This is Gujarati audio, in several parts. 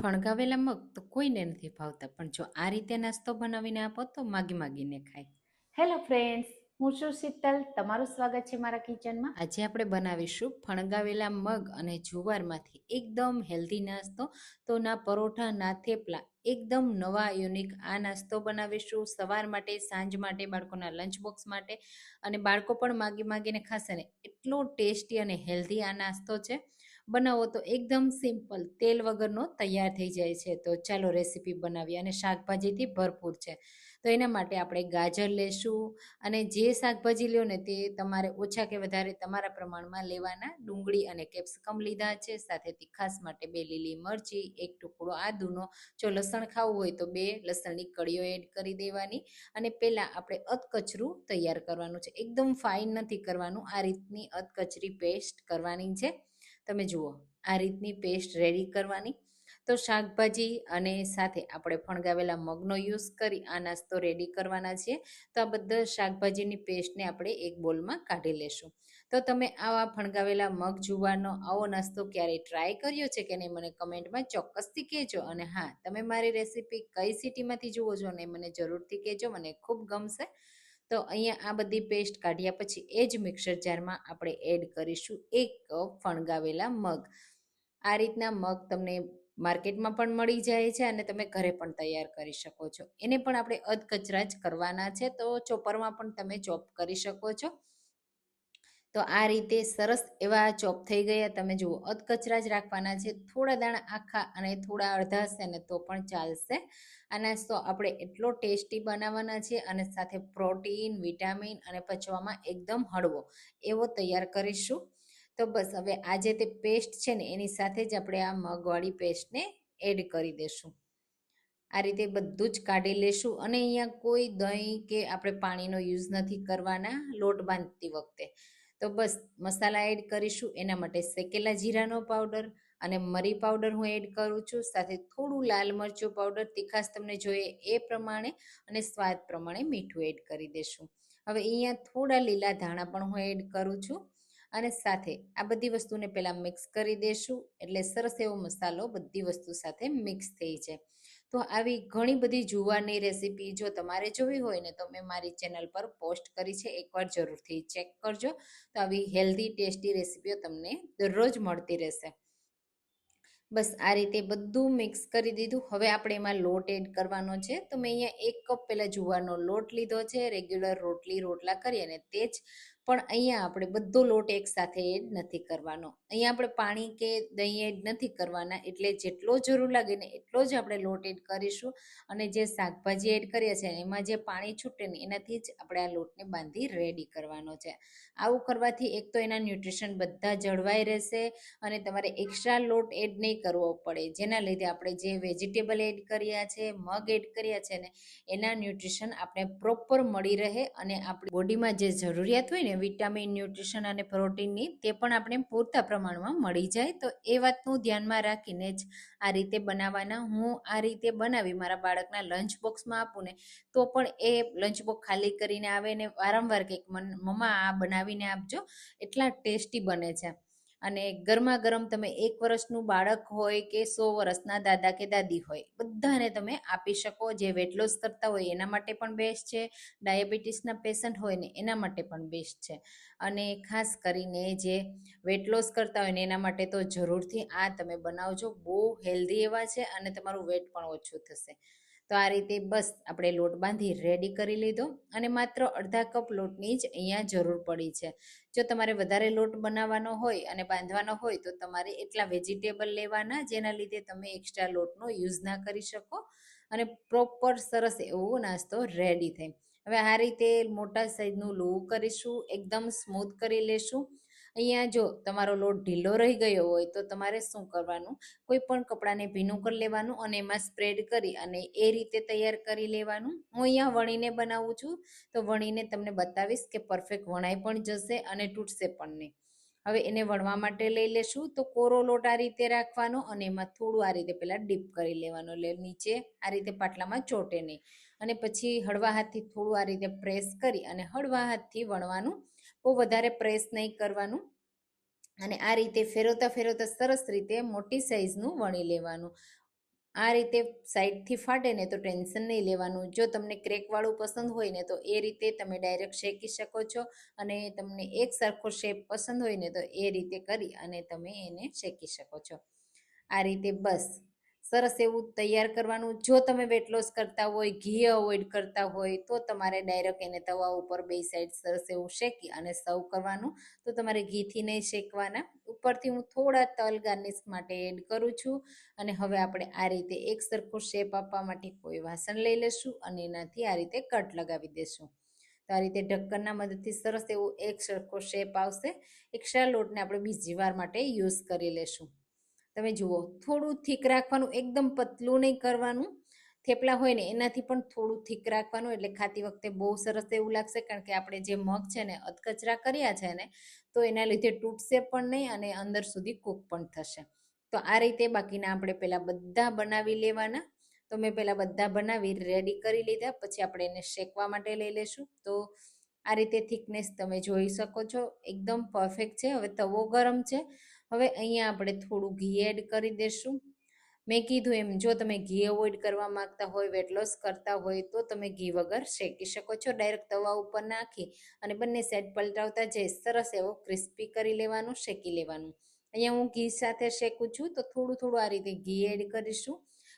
ફણગાવેલા મગ તો કોઈને નથી ભાવતા, પણ જો આ રીતે નાસ્તો બનાવીને આપો તો માગી માગીને ખાય. હેલો ફ્રેન્ડ્સ, હું છું શીતલ. તમારું સ્વાગત છે મારા કિચનમાં. આજે આપણે બનાવીશું ફણગાવેલા મગ અને જુવારમાંથી એકદમ હેલ્ધી નાસ્તો. તો ના પરોઠા ના થેપલા, એકદમ નવા યુનિક આ નાસ્તો બનાવીશું સવાર માટે, સાંજ માટે, બાળકોના લંચ બોક્સ માટે. અને બાળકો પણ માગી માગીને ખાશે ને એટલો ટેસ્ટી અને હેલ્ધી આ નાસ્તો છે. બનાવો તો એકદમ સિમ્પલ, તેલ વગરનો તૈયાર થઈ જાય છે. તો ચાલો રેસીપી બનાવીએ. અને શાકભાજીથી ભરપૂર છે. તો એના માટે આપણે ગાજર લેશું, અને જે શાકભાજી લ્યો ને તે તમારે ઓછા કે વધારે તમારા પ્રમાણમાં લેવાના. ડુંગળી અને કેપ્સિકમ લીધા છે, સાથે તીખાસ માટે 2 લીલી મરચી, 1 ટુકડો આદુનો. જો લસણ ખાવું હોય તો 2 લસણની કળીઓ એડ કરી દેવાની. અને પહેલાં આપણે અધકચરું તૈયાર કરવાનું છે. એકદમ ફાઇન નથી કરવાનું, આ રીતની અધકચરી પેસ્ટ કરવાની છે. તમે જુઓ, આ રીતની પેસ્ટ રેડી કરવાની. તો શાકભાજી અને સાથે આપણે ફણગાવેલા મગનો યુઝ કરી આ નાસ્તો રેડી કરવાના છીએ. તો આ બધા શાકભાજીની પેસ્ટને આપણે એક બોલમાં કાઢી લેશું. તો તમે આવા ફણગાવેલા મગ જુવારનો આવો નાસ્તો ક્યારેય ટ્રાય કર્યો છે કે નહીં, મને કમેન્ટમાં ચોક્કસથી કહેજો. અને હા, તમે મારી રેસીપી કઈ સિટીમાંથી જુઓ છો ને મને જરૂરથી કહેજો, મને ખૂબ ગમશે. તો અહીંયા આ બધી પેસ્ટ કાઢ્યા પછી એ જ મિક્સર જારમાં આપણે એડ કરીશું 1 કપ ફણગાવેલા મગ. આ રીતના મગ તમને માર્કેટમાં પણ મળી જાય છે, અને તમે ઘરે પણ તૈયાર કરી શકો છો. એને પણ આપણે અધકચરા જ કરવાના છે, તો ચોપરમાં પણ તમે ચોપ કરી શકો છો. તો આ રીતે સરસ એવા ચોપ થઈ ગયા. તમે જુઓ, અધકચરા જ રાખવાના છે. થોડા દાણા આખા અને થોડા અડધા હશે ને તો પણ ચાલશે. આ નાસ્તો આપણે એટલો ટેસ્ટી બનાવવાના છે, અને સાથે પ્રોટીન, વિટામિન અને પચવામાં એકદમ હળવો એવો તૈયાર કરીશું. તો બસ હવે આ જે તે પેસ્ટ છે ને એની સાથે જ આપણે આ મગવાળી પેસ્ટને એડ કરી દેશું. આ રીતે બધું જ કાઢી લેશું. અને અહીંયા કોઈ દહીં કે આપણે પાણીનો યુઝ નથી કરવાના લોટ બાંધતી વખતે. તો બસ મસાલા એડ કરીશું. એના માટે શેકેલા જીરાનો પાવડર અને મરી પાવડર હું એડ કરું છું, સાથે થોડું લાલ મરચું પાવડર, તીખાસ તમને જોઈએ એ પ્રમાણે, અને સ્વાદ પ્રમાણે મીઠું એડ કરી દેશું. હવે અહીંયા થોડા લીલા ધાણા પણ હું એડ કરું છું. અને સાથે આ બધી વસ્તુને પહેલાં મિક્સ કરી દેશું, એટલે સરસ એવો મસાલો બધી વસ્તુ સાથે મિક્સ થઈ જાય. તો આવી ઘણી બધી જુવારની રેસીપી જો તમારે જોવી હોય ને તો મેં મારી ચેનલ પર પોસ્ટ કરી છે, એકવાર જરૂરથી ચેક કરજો. તો આવી હેલ્ધી ટેસ્ટી રેસીપીઓ તમને દરરોજ મળતી રહેશે. બસ આ રીતે બધું મિક્સ કરી દીધું. હવે આપણે એમાં લોટ એડ કરવાનો છે. તો મેં અહીંયા 1 કપ પહેલાં જુવારનો લોટ લીધો છે, રેગ્યુલર રોટલા કરીએ ને તે જ. પણ અહીંયા આપણે બધો લોટ એકસાથે એડ નથી કરવાનો. અહીંયા આપણે પાણી કે દહીં એડ નથી કરવાના, એટલે જેટલો જરૂર લાગે ને એટલો જ આપણે લોટ એડ કરીશું. અને જે શાકભાજી એડ કર્યા છે એમાં જે પાણી છૂટે ને એનાથી જ આપણે આ લોટને બાંધી રેડી કરવાનો છે. આવું કરવાથી એક તો એના ન્યુટ્રિશન બધા જળવાઈ રહેશે, અને તમારે એક્સ્ટ્રા લોટ એડ નહીં કરવો પડે, જેના લીધે આપણે જે વેજીટેબલ એડ કર્યા છે, મગ એડ કર્યા છે ને એના ન્યુટ્રિશન આપણે પ્રોપર મળી રહે. અને આપણી બોડીમાં જે જરૂરિયાત હોય ને વિટામિન, ન્યુટ્રિશન અને પ્રોટીનની, તે પણ આપણે પૂરતા પ્રમાણમાં મળી જાય. તો એ વાતનું ધ્યાનમાં રાખીને જ આ રીતે બનાવવાના. હું આ રીતે બનાવી મારા બાળકના લંચ બોક્સમાં આપું ને તો પણ એ લંચ બોક્સ ખાલી કરીને આવે ને વારંવાર કંઈક મમ્મા આ બનાવીને આપજો, એટલા ટેસ્ટી બને છે. અને ગરમા ગરમ તમે 1 વર્ષનું બાળક હોય કે 100 વર્ષના દાદા કે દાદી હોય, બધાને તમે આપી શકો. જે વેટ લોસ કરતા હોય એના માટે પણ બેસ્ટ છે, ડાયાબિટીસના પેશન્ટ હોય ને એના માટે પણ બેસ્ટ છે. અને ખાસ કરીને જે વેટ લોસ કરતા હોય ને એના માટે તો જરૂરથી આ તમે બનાવજો. બહુ હેલ્ધી એવા છે, અને તમારું વેટ પણ ઓછું થશે. તો આ રીતે બસ આપણે લોટ બાંધી રેડી કરી લીધો. અને માત્ર અડધા કપ લોટની જ અહીંયા જરૂર પડી છે. જો તમારે વધારે લોટ બનાવવાનો હોય અને બાંધવાનો હોય તો તમારે એટલા વેજીટેબલ લેવાના, જેના લીધે તમે એક્સ્ટ્રા લોટનો યુઝ ના કરી શકો. અને પ્રોપર સરસ એવો નાસ્તો રેડી થાય. હવે આ રીતે મોટા સાઈઝનું લોવું કરીશું, એકદમ સ્મૂથ કરી લેશું. અહીંયા જો તમારો લોટ ઢીલો રહી ગયો હોય તો તમારે શું કરવાનું, કોઈ પણ કપડાને ભીનું કરી લેવાનું અને એમાં સ્પ્રેડ કરી અને એ રીતે તૈયાર કરી લેવાનું. હું અહીંયા વણીને બનાવું છું, તો વણીને તમને બતાવીશ કે પરફેક્ટ વણાઈ પણ જશે અને તૂટશે પણ નહીં. હવે એને વણવા માટે લઈ લેશું. તો કોરો લોટ આ રીતે રાખવાનો, અને એમાં થોડું આ રીતે પહેલાં ડીપ કરી લેવાનું, એટલે નીચે આ રીતે પાટલામાં ચોટે નહીં. અને પછી હળવા હાથથી થોડું આ રીતે પ્રેસ કરી અને હળવા હાથથી વણવાનું, બહુ વધારે પ્રેસ નહીં કરવાનું. અને આ રીતે ફેરવતા ફેરવતા સરસ રીતે મોટી સાઈઝનું વણી લેવાનું. આ રીતે સાઈડથી ફાટે ને તો ટેન્શન નહીં લેવાનું. જો તમને ક્રેકવાળું પસંદ હોય ને તો એ રીતે તમે ડાયરેક્ટ શેકી શકો છો, અને તમને એક સરખો શેપ પસંદ હોય ને તો એ રીતે કરી અને તમે એને શેકી શકો છો. આ રીતે બસ સરસ એવું તૈયાર કરવાનું. જો તમે વેટ લોસ કરતા હોય, ઘી અવોઇડ કરતા હોય, તો તમારે ડાયરેક્ટ એને તવા ઉપર બે સાઈડ સરસ એવું શેકી અને સર્વ કરવાનું. તો તમારે ઘીથી નહીં શેકવાના. ઉપરથી હું થોડા તલ ગાર્નિશ માટે એડ કરું છું. અને હવે આપણે આ રીતે એક સરખો શેપ આપવા માટે કોઈ વાસણ લઈ લેશું અને એનાથી આ રીતે કટ લગાવી દેશું. તો આ રીતે ઢક્કનના મદદથી સરસ એવું એક સરખો શેપ આવશે. એક્સ્ટ્રા લોટને આપણે બીજી વાર માટે યુઝ કરી લેશું. તમે જુઓ, થોડું થીક રાખવાનું, એકદમ પતલું નહીં કરવાનું. થેપલા હોય ને એનાથી પણ થોડું થીક રાખવાનું, એટલે ખાતી વખતે બહુ સરસ એવું લાગશે. કારણ કે આપણે જે મગ છે ને અધકચરા કર્યા છે ને, તો એના લીધે તૂટશે પણ નહીં અને અંદર સુધી કૂક પણ થશે. તો આ રીતે બાકીના આપણે પહેલાં બધા બનાવી લેવાના. તો મેં પહેલાં બધા બનાવી રેડી કરી લીધા, પછી આપણે એને શેકવા માટે લઈ લેશું. તો આ રીતે થિકનેસ તમે જોઈ શકો છો, એકદમ પરફેક્ટ છે. હવે તવો ગરમ છે. હવે અહીંયા આપણે થોડું ઘી એડ કરી દઈશું. મેં કીધું એમ, જો તમે ઘી અવોઇડ કરવા માંગતા હોય, વેટ લોસ કરતા હોય, તો તમે ઘી વગર શેકી શકો છો. ડાયરેક્ટ તવા ઉપર નાખી અને બંને સાઈડ પલટાવતા જઈ સરસ એવો ક્રિસ્પી કરી લેવાનું, શેકી લેવાનું. અહીંયા હું ઘી સાથે શેકું છું, તો થોડું થોડું આ રીતે ઘી એડ કરીશું.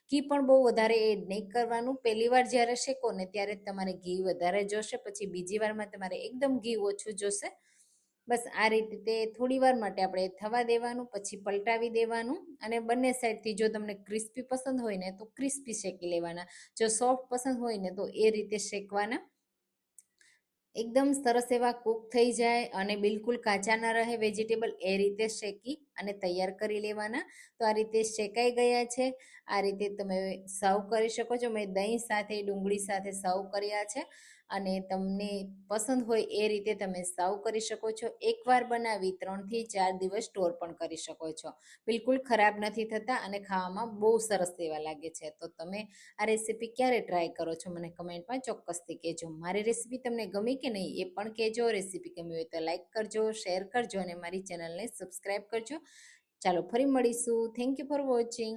ઘી પણ બહુ વધારે એડ નહીં કરવાનું. પહેલી વાર જ્યારે શેકો ને ત્યારે તમારે ઘી વધારે જોશે, પછી બીજી વારમાં તમારે એકદમ ઘી ઓછું જોશે. બસ આ રીતે થોડી વાર માટે આપણે થવા દેવાનું, પછી પલટાવી દેવાનું. અને બંને સાઈડથી જો તમને ક્રિસ્પી પસંદ હોય ને તો ક્રિસ્પી શેકી લેવાના. જો સોફ્ટ પસંદ હોય ને તો એ રીતે શેકવાના. એકદમ સરસ એવા કૂક થઈ જાય અને બિલકુલ કાચા ના રહે વેજીટેબલ, એ રીતે શેકી અને તૈયાર કરી લેવાના. તો આ રીતે શેકાઈ ગયા છે. આ રીતે તમે સર્વ કરી શકો છો. મેં દહીં સાથે, ડુંગળી સાથે સર્વ કર્યા છે, અને તમને પસંદ હોય એ રીતે તમે સર્વ કરી શકો છો. એકવાર બનાવી 3 થી 4 દિવસ સ્ટોર પણ કરી શકો છો. બિલકુલ ખરાબ નથી થતા અને ખાવામાં બહુ સરસ એવા લાગે છે. તો તમે આ રેસીપી ક્યારે ટ્રાય કરો છો મને કમેન્ટમાં ચોક્કસથી કહેજો. મારી રેસીપી તમને ગમી કે નહીં એ પણ કહેજો. રેસીપી ગમી હોય તો લાઇક કરજો, શેર કરજો અને મારી ચેનલને સબસ્ક્રાઈબ કરજો. ચાલો ફરી મળીશું. Thank you for watching.